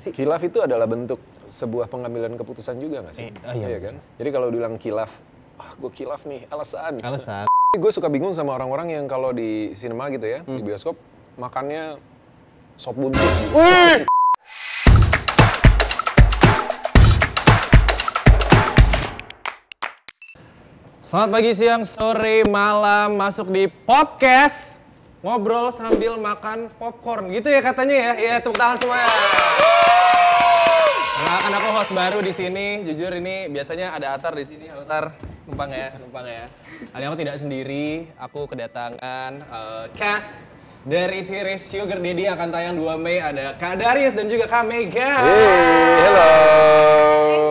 Khilaf itu adalah bentuk sebuah pengambilan keputusan juga nggak sih? Iya kan? Jadi kalau bilang khilaf, gue khilaf nih, alasan. Gue suka bingung sama orang-orang yang kalau di sinema gitu ya, di bioskop, makannya sop buntut gitu. Selamat pagi, siang, sore, malam, masuk di Popcast. Ngobrol sambil makan popcorn, gitu ya katanya ya. Ya, tepuk tangan semuanya. Kenalkan, aku host baru di sini. Jujur ini biasanya ada Atar di sini. Atar, numpang ya. Kali ini aku tidak sendiri. Aku kedatangan cast dari series Sugar Daddy yang akan tayang 2 Mei. Ada Kak Darius dan juga Kak Mega. Halo.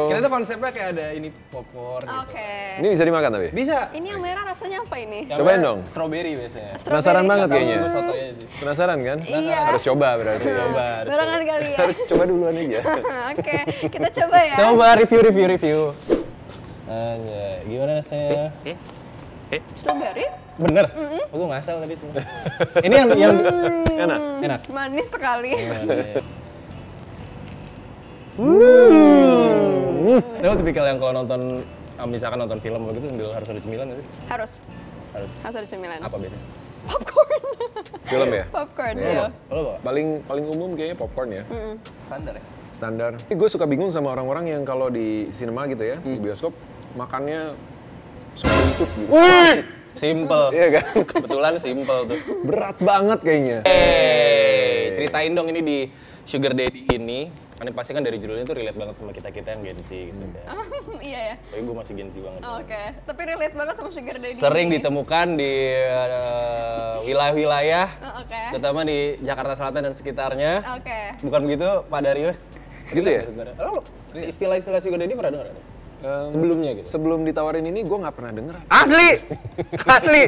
Kita tuh konsepnya kayak ada ini popcorn gitu. Ini bisa dimakan tapi? Bisa. Ini yang merah rasanya apa ini? Yang Cobain merah dong. Strawberry biasanya. Penasaran banget kayaknya. Tahu soto aja sih. Penasaran kan? Iya. Harus coba berarti. Coba. Barengan kali ya. Harus coba duluan aja. Oke, kita coba ya. Coba review. Anjay, gimana rasanya? Strawberry? Bener? Aku ngasal tadi semua. Ini yang enak. Manis sekali. Lo tipikal yang kalau nonton, misalkan nonton film begitu sambil harus ada cemilan nggak sih? Harus ada cemilan. Apa biasanya? Popcorn. Film ya? Popcorn Iya. sih. Lo apa? Paling umum kayaknya popcorn ya. Standar ya? Standar. Gue suka bingung sama orang-orang yang kalau di sinema gitu ya, di bioskop, makannya sop buntut gitu. Simple. Iya kan? Kebetulan simple tuh. Berat banget kayaknya. Ceritain dong ini di Sugar Daddy ini. Kan pasti kan dari judulnya tuh relate banget sama kita-kita yang Gen Z gitu kan. Iya ya. Tapi gue masih Gen Z banget. Oke, tapi relate banget sama Sugar Daddy. Sering ini. ditemukan di wilayah-wilayah, Oke. terutama di Jakarta Selatan dan sekitarnya. Oke. Bukan begitu, Pak Darius? Gitu ya? Lo istilah-istilah Sugar Daddy pernah dengar? Sebelumnya gitu? Sebelum ditawarin ini gue nggak pernah denger. Asli.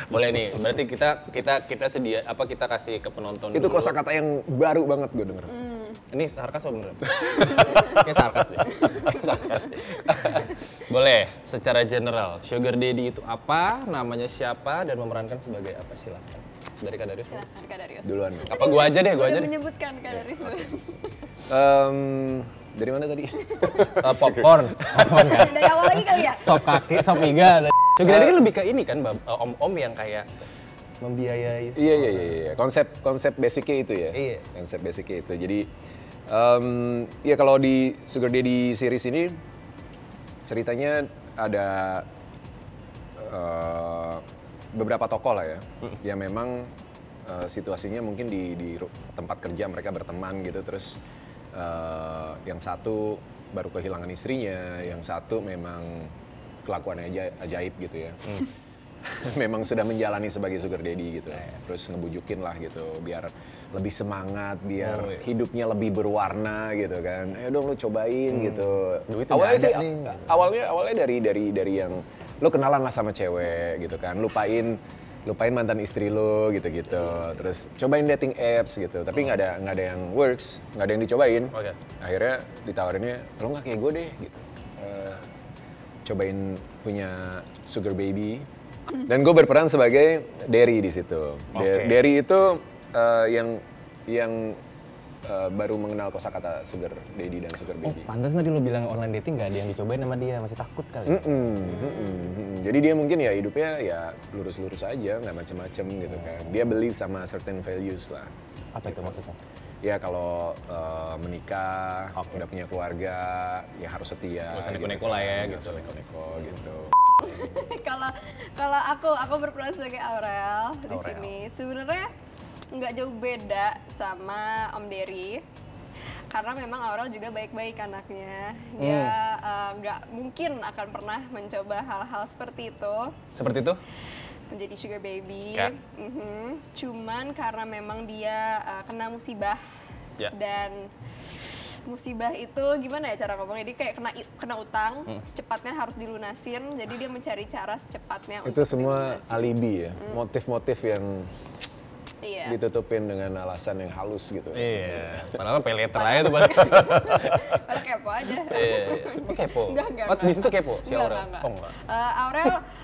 Boleh nih, berarti kita sedia apa kita kasih ke penonton Itu dulu. kosakata yang baru banget gue denger. Ini sarkas atau beneran? Kayak sarkas deh. Boleh, secara general, Sugar Daddy itu apa, namanya siapa, dan memerankan sebagai apa? Silakan. Dari Kak Darius. Silakan Kak Darius. Duluan. Apa gua aja deh, Udah menyebutkan Kak Darius dulu. Dari mana tadi? Popcorn. Dari awal lagi kali ya? Sop kaki, sop iga. Sugar Daddy kan lebih ke ini kan, om-om yang kayak membiayai. Iya. Konsep basicnya itu ya. Iya. Konsep basicnya itu. Jadi, ya kalau di Sugar Daddy series ini ceritanya ada beberapa tokoh lah ya, yang memang situasinya mungkin di tempat kerja mereka berteman gitu, terus yang satu baru kehilangan istrinya, yang satu memang kelakuannya ajaib gitu ya. Memang sudah menjalani sebagai sugar daddy gitu, terus ngebujukin lah gitu biar lebih semangat, biar hidupnya lebih berwarna gitu kan. Ayo dong lo cobain gitu. Duitnya Awalnya ada sih nih. awalnya dari yang lo kenalan lah sama cewek gitu kan, lupain mantan istri lo gitu-gitu, terus cobain dating apps gitu, tapi nggak ada yang works, nggak ada yang dicobain. Oke. Akhirnya ditawarinnya, lo nggak kayak gue deh gitu. Cobain punya sugar baby, dan gue berperan sebagai Derry di situ. Oke. Derry itu yang baru mengenal kosakata sugar daddy dan sugar Oh, baby. pantas tadi lo bilang online dating nggak ada yang dicobain sama dia, masih takut kali. Jadi dia mungkin ya hidupnya ya lurus-lurus aja, nggak macem-macem gitu kan. Dia believe sama certain values lah. Apa itu maksudnya? Ya kalau menikah, udah punya keluarga, ya harus setia. Nggak usah neko-neko lah ya, Nggak gitu. usah neko-neko gitu. Kalau aku berperan sebagai Aurel di sini. Sebenarnya nggak jauh beda sama Om Derry. Karena memang Aurel juga baik-baik anaknya. Dia nggak mungkin akan pernah mencoba hal-hal seperti itu. Seperti itu? Menjadi sugar baby. Oke. Cuman karena memang dia kena musibah. Ya. Dan musibah itu gimana ya cara ngomongnya, dia kayak kena utang, secepatnya harus dilunasin, jadi dia mencari cara secepatnya Itu untuk semua dilunasin. alibi ya, motif-motif yang Iya. ditutupin dengan alasan yang halus gitu. Iya. Padahal pay later aja tuh. Pada kepo aja. Iya. Oh, kepo? Enggak. Oh, di situ kepo si Aurel? Enggak. Oh, enggak.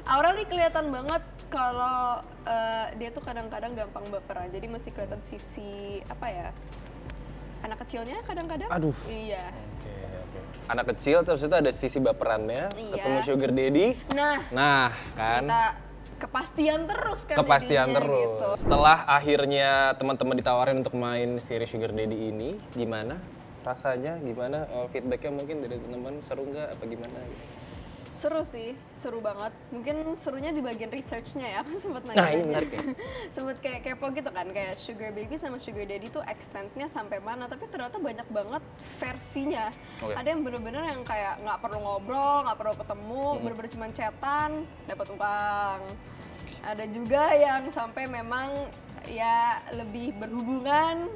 Aurel nih kelihatan banget kalau dia tuh kadang-kadang gampang baperan, jadi masih kelihatan sisi apa ya, anak kecilnya kadang-kadang. Aduh. Iya. Oke. Anak kecil terus itu ada sisi baperannya, ketemu sugar daddy. Nah, kan. Kita kepastian terus kan. Kepastian jadinya, terus. Gitu. Setelah akhirnya teman-teman ditawarin untuk main series Sugar Daddy ini, gimana rasanya? Gimana feedbacknya mungkin dari teman-teman? Seru nggak? Apa gimana? Gitu? Seru sih, seru banget. Mungkin serunya di bagian research-nya ya, aku sempat nanya. Nah, ini menarik ya. Sempat kayak kepo gitu kan, kayak Sugar Baby sama Sugar Daddy tuh extent-nya sampai mana, tapi ternyata banyak banget versinya. Okay. Ada yang bener-bener yang kayak nggak perlu ngobrol, nggak perlu ketemu, bener-bener cuma chatan, dapat uang. Ada juga yang sampai memang ya lebih berhubungan,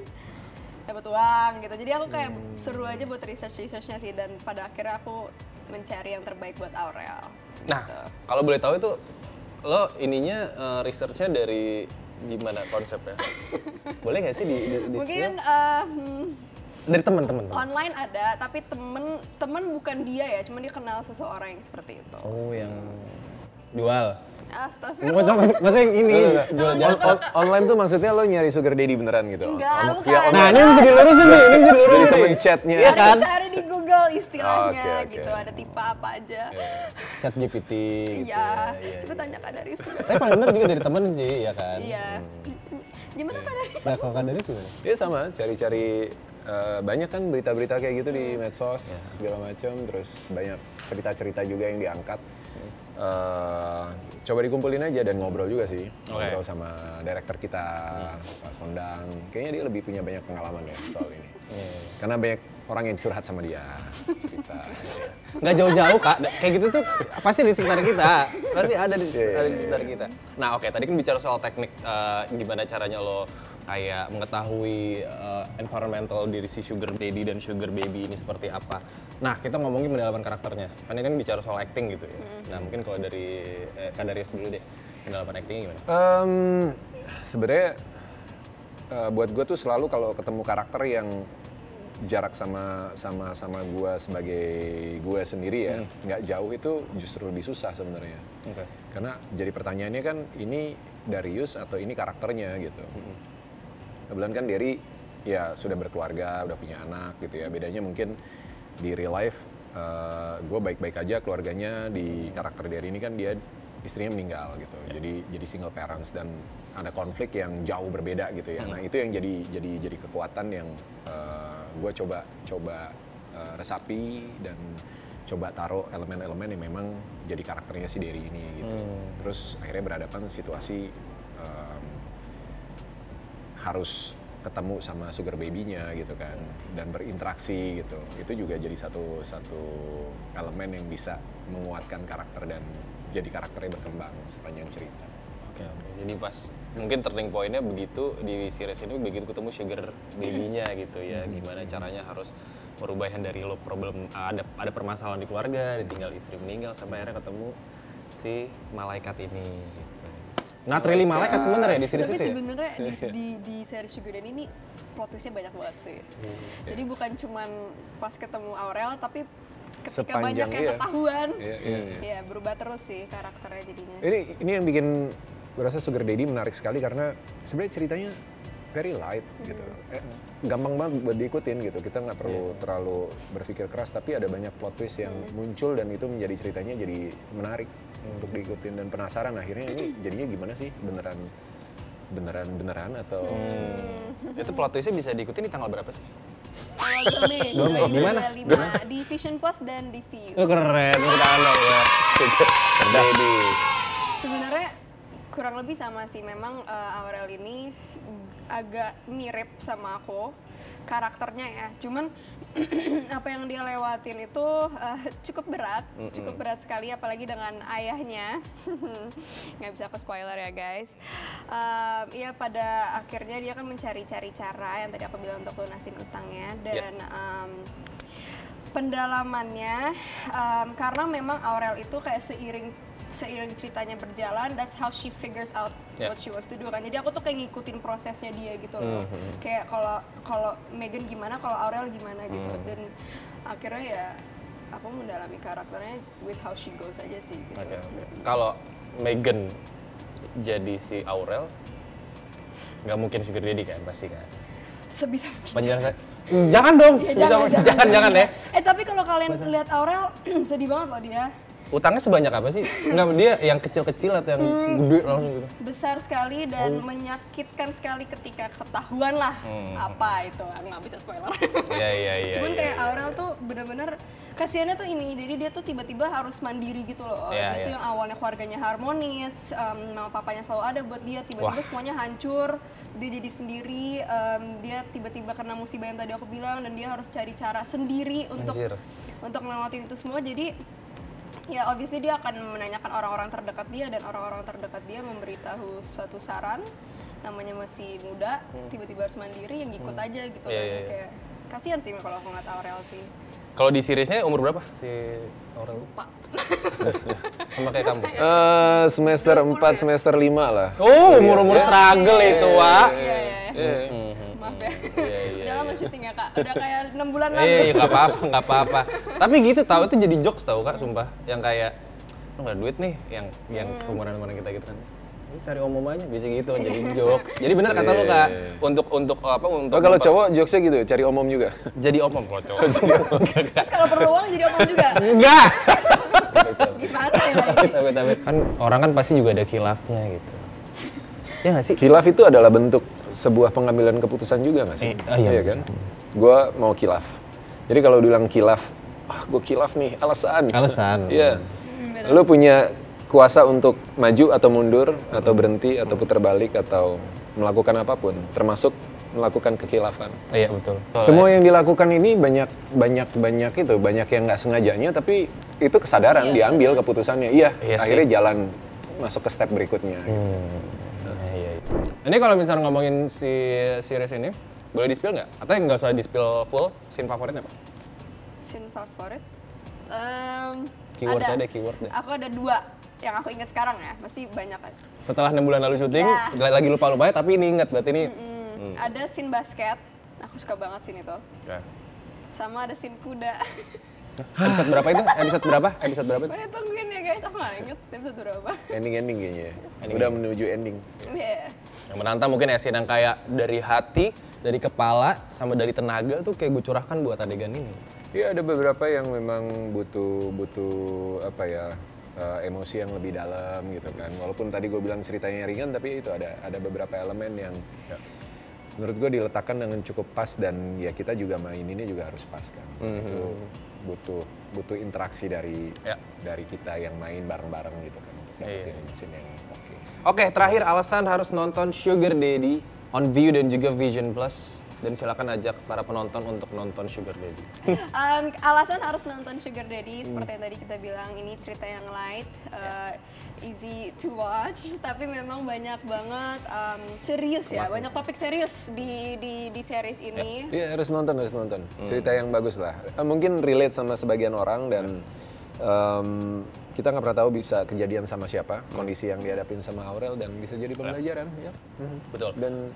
dapat uang gitu. Jadi aku kayak seru aja buat research-nya sih, dan pada akhirnya aku mencari yang terbaik buat Aurel. Nah, kalau boleh tahu itu lo ininya research-nya dari gimana konsepnya? Boleh nggak sih di Mungkin dari teman-teman? online ada, tapi temen bukan dia ya, cuma dia kenal seseorang yang seperti itu. Oh, yang jual. Astagfirullah. Masa yang ini jual jasa. Online tuh maksudnya lo nyari sugar daddy beneran gitu? Enggak, bukan. Ya, Nah, ini bisa dilurusin nih, ini bisa dilurusin Jadi temen nih. chatnya. Iya kan? Cari di Google istilahnya Oke. gitu, ada tipe apa aja. Chat GPT. Iya, coba tanya Kak Darius juga. Tapi paling bener juga dari temen sih, ya kan? Iya. Gimana Kak Darius? Nah, kalau kan dari gimana? Dia sama, cari-cari banyak kan berita-berita kayak gitu di medsos segala macam, terus banyak cerita-cerita juga yang diangkat. Coba dikumpulin aja dan ngobrol juga sih, ngobrol sama director kita, Pak Sondang. Kayaknya dia lebih punya banyak pengalaman ya soal ini. Karena banyak orang yang curhat sama dia, cerita. Nggak jauh-jauh Kak, kayak gitu tuh pasti di sekitar kita, pasti ada di sekitar kita. Nah oke, tadi kan bicara soal teknik, gimana caranya lo kayak mengetahui environmental diri si Sugar Daddy dan Sugar Baby ini seperti apa. Nah kita ngomongin pendalaman karakternya, kan ini kan bicara soal acting gitu ya. Nah mungkin kalau dari Kak Darius dulu deh, pendalaman actingnya gimana? Sebenarnya buat gue tuh selalu kalau ketemu karakter yang jarak sama gue sebagai gue sendiri ya, nggak jauh, itu justru lebih susah sebenarnya. Karena jadi pertanyaannya kan ini Darius atau ini karakternya gitu. Kebetulan kan Derry ya sudah berkeluarga, udah punya anak gitu ya. Bedanya mungkin di real life gue baik-baik aja, keluarganya. Di karakter Derry ini kan dia istrinya meninggal gitu. Jadi single parents dan ada konflik yang jauh berbeda gitu ya. Nah, itu yang jadi kekuatan yang gue coba resapi dan coba taruh elemen-elemen yang memang jadi karakternya si Derry ini gitu. Terus akhirnya berhadapan situasi harus ketemu sama sugar baby-nya gitu kan, dan berinteraksi gitu. Itu juga jadi satu elemen yang bisa menguatkan karakter dan jadi karakternya berkembang sepanjang cerita. Oke. Jadi pas mungkin turning point-nya begitu di series ini, begitu ketemu sugar baby-nya gitu ya, gimana caranya harus merubah yang dari lo problem ada permasalahan di keluarga, ditinggal istri meninggal, sampai akhirnya ketemu si malaikat ini gitu. Not really malaikat sebenarnya di series Tapi itu ya? sebenarnya di series Sugar Daddy ini plot twist-nya banyak banget sih. Jadi bukan cuman pas ketemu Aurel, tapi ketika banyak yang ketahuan, ya berubah terus sih karakternya jadinya. Ini yang bikin gue rasa Sugar Daddy menarik sekali karena sebenarnya ceritanya very light gitu. Gampang banget buat diikutin gitu. Kita nggak perlu terlalu berpikir keras, tapi ada banyak plot twist yang muncul dan itu menjadi ceritanya jadi menarik untuk diikutin dan penasaran akhirnya ini jadinya gimana sih, beneran atau Itu plot twistnya bisa diikutin di tanggal berapa sih? Tanggal 2 Mei, 2 Mei, di mana? 2025, di Vision Plus dan di View. Oh, keren, kita anda ya. Cerdas. Sebenarnya kurang lebih sama sih, memang Aurel ini agak mirip sama aku karakternya ya, cuman apa yang dia lewatin itu cukup berat sekali, apalagi dengan ayahnya. Nggak bisa aku spoiler ya guys. Ya pada akhirnya dia kan mencari-cari cara yang tadi aku bilang untuk lunasin utangnya, dan pendalamannya karena memang Aurel itu kayak seiring ceritanya berjalan, that's how she figures out what she wants to do kan. Jadi aku tuh kayak ngikutin prosesnya dia gitu loh. Kayak kalau Megan gimana, kalau Aurel gimana gitu. Dan akhirnya ya aku mendalami karakternya with how she goes aja sih gitu. Kalau Megan jadi si Aurel, nggak mungkin sugar daddy kan, pasti kan? Sebisa mungkin. Penjelasan Jangan dong, Ya, jangan ya. Tapi kalau kalian lihat Aurel, sedih banget loh dia. Utangnya sebanyak apa sih? Enggak, dia yang kecil-kecil atau yang gede langsung gitu? Besar sekali dan menyakitkan sekali ketika ketahuan lah apa itu. Aku nggak bisa spoiler. Iya. Cuman kayak Aurel tuh bener-bener kasihannya tuh ini, jadi dia tuh tiba-tiba harus mandiri gitu loh. Dia tuh yang awalnya keluarganya harmonis, mama papanya selalu ada buat dia, tiba-tiba semuanya hancur, dia jadi sendiri, dia tiba-tiba kena musibah yang tadi aku bilang dan dia harus cari cara sendiri untuk ngelewatin itu semua. Jadi ya obviously dia akan menanyakan orang-orang terdekat dia dan orang-orang terdekat dia memberitahu suatu saran, namanya masih muda, tiba-tiba harus mandiri, yang ikut aja gitu. Kayak kasihan sih kalau aku ngeliat Aurel sih. Kalau di seriesnya umur berapa si Aurel? Lupa. Sama kayak kamu? Semester 4, semester 5 lah. Oh, umur-umur struggle itu, Wak. Maaf ya. Udah lama syuting ya, Kak. Udah kayak 6 bulan lalu. Nggak apa-apa. Tapi gitu tahu itu jadi jokes tahu Kak, sumpah. Yang kayak lu nggak ada duit nih, yang seumuran kita gitu kan. Lu cari omom aja, bisa gitu jadi jokes. Jadi benar kata lu Kak, untuk apa? Untuk kalau cowok jokesnya gitu, cari omom juga. jadi omom kalau cowok. Terus kalau perlu uang jadi omong juga. Enggak. Gimana ya ini? Tapi kan orang kan pasti juga ada khilafnya gitu. Ya nggak sih? Khilaf itu adalah bentuk sebuah pengambilan keputusan juga nggak sih? Iya kan? Gue mau khilaf. Jadi kalau bilang khilaf, gue khilaf nih, alasan. Iya. Lu punya kuasa untuk maju atau mundur, atau berhenti, atau putar balik, atau melakukan apapun, termasuk melakukan kekhilafan. Iya betul. Semua yang dilakukan ini banyak yang nggak sengajanya, tapi itu kesadaran diambil keputusannya. Iya akhirnya jalan masuk ke step berikutnya. Ini kalau misalnya ngomongin si series ini, boleh di-spill nggak? Atau nggak usah di-spill full, scene favoritnya apa? Scene favorit? Keyword deh. Aku ada 2 yang aku ingat sekarang ya, pasti banyak kan. Setelah 6 bulan lalu syuting, lagi lupa-lupa ya, tapi ini ingat, berarti ini. Ada scene basket, aku suka banget scene itu. Sama ada scene kuda. Episode berapa itu? Episode berapa itu? Tungguin ya guys, aku nggak inget episode berapa. Ending kayaknya. Udah menuju ending. Iya. Yang menantang mungkin ya scene yang kayak dari hati, dari kepala, sama dari tenaga tuh kayak gue curahkan buat adegan ini. Iya ada beberapa yang memang butuh apa ya, emosi yang lebih dalam gitu kan. Walaupun tadi gue bilang ceritanya ringan, tapi itu ada beberapa elemen yang menurut gue diletakkan dengan cukup pas, dan ya kita juga maininnya juga harus pas kan. Itu butuh interaksi dari kita yang main bareng-bareng gitu kan untuk dapetin scene yang oke. Oke, terakhir alasan harus nonton Sugar Daddy on Viu dan juga Vision Plus. Dan silakan ajak para penonton untuk nonton Sugar Daddy. Alasan harus nonton Sugar Daddy, seperti yang tadi kita bilang, ini cerita yang light, easy to watch, tapi memang banyak banget serius ya, banyak topik serius di series ini. Iya harus nonton. Cerita yang bagus lah. Mungkin relate sama sebagian orang, dan kita nggak pernah tahu bisa kejadian sama siapa, kondisi yang dihadapin sama Aurel, dan bisa jadi pembelajaran. Ya. Betul. Dan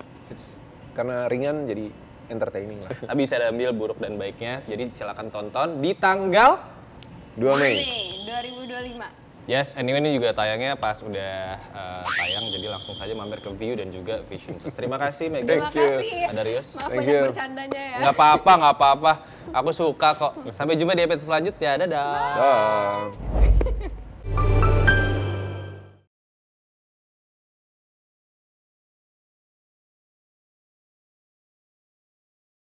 karena ringan jadi entertaining lah. Tapi bisa diambil buruk dan baiknya, jadi silakan tonton di tanggal 2 Mei 2025. Yes, anyway ini juga tayangnya pas udah tayang, jadi langsung saja mampir ke Viu dan juga Vision Plus. Terima kasih Megan. Terima kasih. Ada Rios. Maaf banyak bercandanya ya. Nggak apa-apa. Aku suka kok. Sampai jumpa di episode selanjutnya. Dadah.